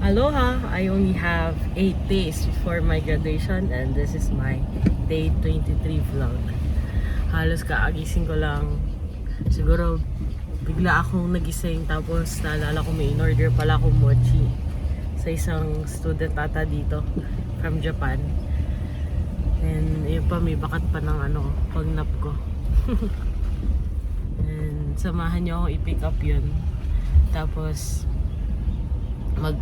Aloha! I only have 8 days before my graduation and this is my day 23 vlog. Halos kaagising ko lang. Siguro bigla akong nagising tapos naalala ko may in-order pala akong mochi sa isang student ata dito from Japan. And yun pa, may bakat pa ng pagnap ko. And samahan niyo ako i-pick up yun. Tapos mag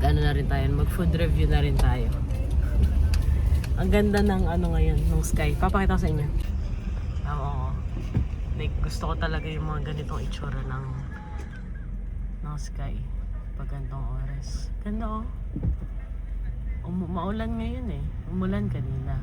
food review na rin tayo. Ang ganda ng ngayon, ng sky. Papakita ko sa inyo. Like, gusto ko talaga yung mga ganitong itsura ng sky pag ganitong oras. Ganda maulan ngayon umulan kanina.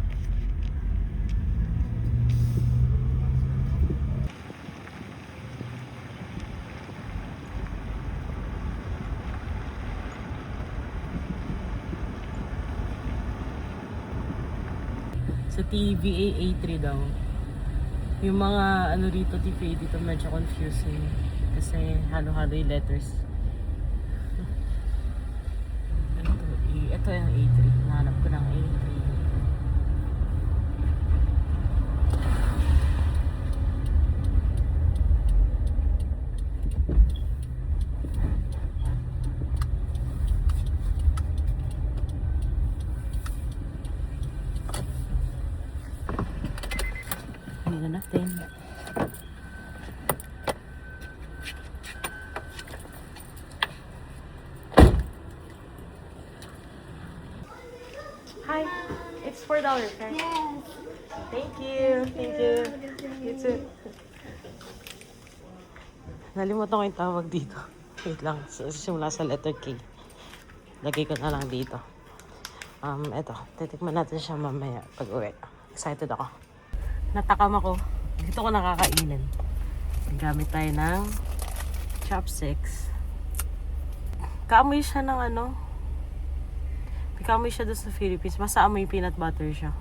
Sa TVA A3 daw. Yung mga rito, TVA dito medyo confusing. Kasi halo-halo yung letters. Ito yung A3. Nahanap ko ng A3. Hindi na natin. Hi, it's $4, right? Yes. Thank you. Thank you. You too. Nalimutan ko yung tawag dito. Wait lang. Simula sa letter K. Lagay ko na lang dito. Eto. Titikman natin siya mamaya pag uwi. Excited ako. Natakam ako. Dito ko nakakainin. Gamit tayo ng chopsticks. Kaamoy siya ng kaamoy siya doon sa Philippines. Basta amoy peanut butter siya.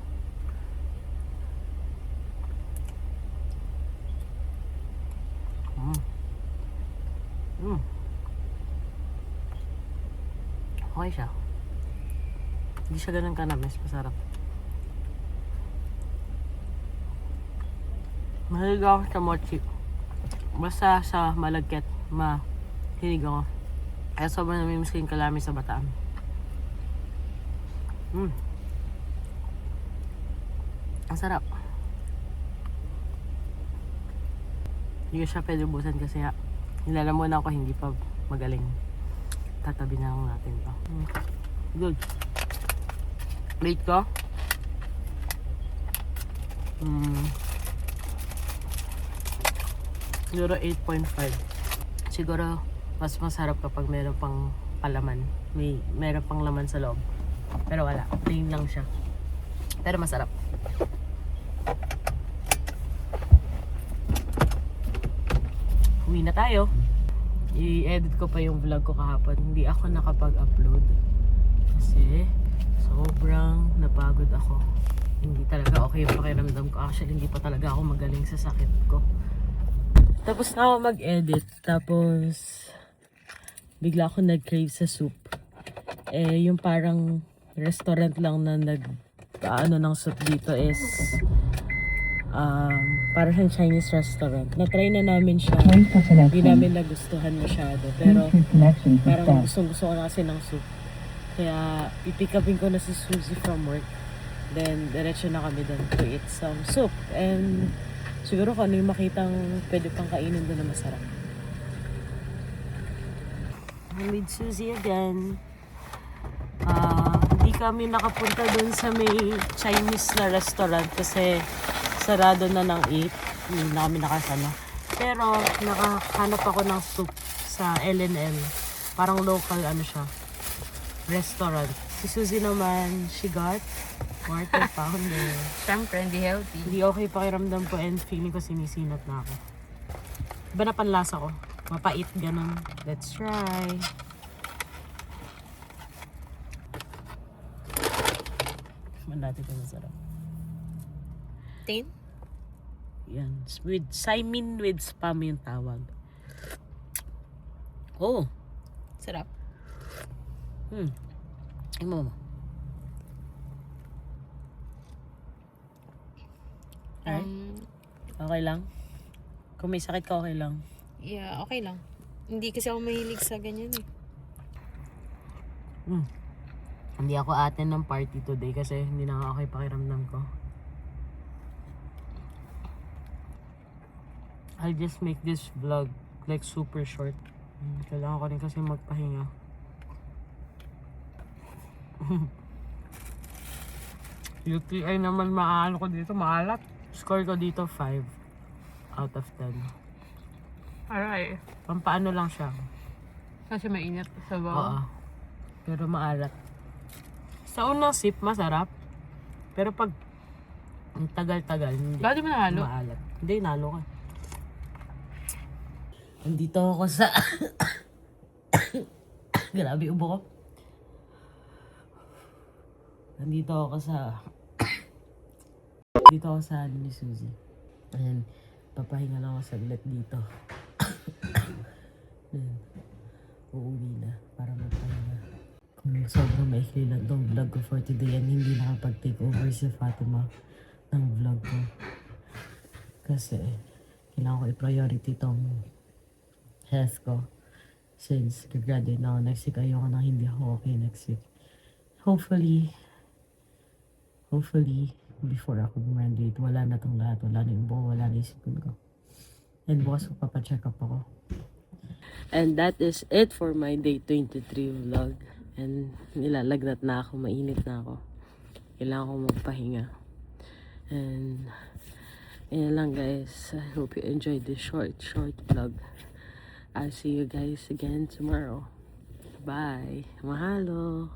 Okay siya. Hindi siya ganun kanamis. Masarap. Mahilig ako sa mochi. Basta sa malagkit, mahilig ako. Kaya sobrang namimiss ko yung kalami sa Bataan. Ang sarap. Hindi ko siya pwede ubusan kasi nilalamunan ako hindi pa magaling. Tatabi na lang natin to. Good. Rate ko? Siguro 8.5. Siguro mas masarap kapag meron pang palaman. Meron pang laman sa loob. Pero wala. Plain lang siya. Pero masarap. Uwi na tayo. I-edit ko pa yung vlog ko kahapon. Hindi ako nakapag-upload. Kasi sobrang napagod ako. Hindi talaga okay yung pakiramdam ko. Actually, hindi pa talaga ako magaling sa sakit ko. Tapos na ako mag-edit. Tapos bigla ako nag-crave sa soup. Yung parang restaurant lang na ng soup dito is parang siyang Chinese restaurant. Na-try na namin siya. Hindi namin nagustuhan masyado. Pero parang gustong-gusto ko na kasi ng soup. Kaya pipick upin ko na si Suzy from work. Then diretso na kami doon to eat some soup. And siguro kung ano yung makitang pwede pang kainin doon na masarap. I'm with Suzy again. Hindi kami nakapunta doon sa may Chinese na restaurant kasi sarado na ng 8. Hindi na kami nakasama. Pero nakahanap ako ng soup sa L&M. Parang local siya. Restaurant. Si Suzy naman, she got quarter pounder. Siyempre, hindi healthy. Hindi okay pakiramdam ko and feeling ko sinisinat na ako. Iba na panlasa ko. Mapait, ganun. Let's try. Mandati ko masarap. Tin? Yan. With Saimin with spam yung tawag. Oh. Sarap. Ay, mama. Alright. Okay lang? Kung may sakit ka, okay lang. Yeah, okay lang. Hindi kasi ako mahilig sa ganyan eh. Hindi ako attend ng party today kasi hindi na okay pakiramdam ko. I'll just make this vlog like super short. Kailangan ko rin kasi magpahinga. UTI naman maano ko dito, maalat. Score ko dito 5 out of 10. Alright. Pampaano lang siya. Kasi mainit sa Oo. bawah. Pero maalat. Sa unang sip, masarap. Pero pag ang tagal-tagal, hindi. Bakit di mo nahalo? Maalat. Hindi, nalo ka. Nandito ako sa... Grabe, ubo ko. Nandito ako sa... Dito ako sa ano ni Suzy. Ayan, papahinga lang ako saglit dito. Ayan, uuwi na para magpahinga. Kung sobrang maikli lang tong vlog ko for today and hindi nakapag-take over si Fatima ng vlog ko. Kasi kailangan ko i-priority tong health ko. Since graduate na ako next week, ayoko na hindi ako okay next week. Hopefully, before ako graduate, wala na tong lahat. Wala na yung buo, wala na yung sipon ko. And bukas ko papacheck up ako. And that is it for my day 23 vlog. And nilalagnat na ako, mainit na ako. Kailangan ko magpahinga. And yun lang guys. I hope you enjoyed this short vlog. I'll see you guys again tomorrow. Bye. Mahalo.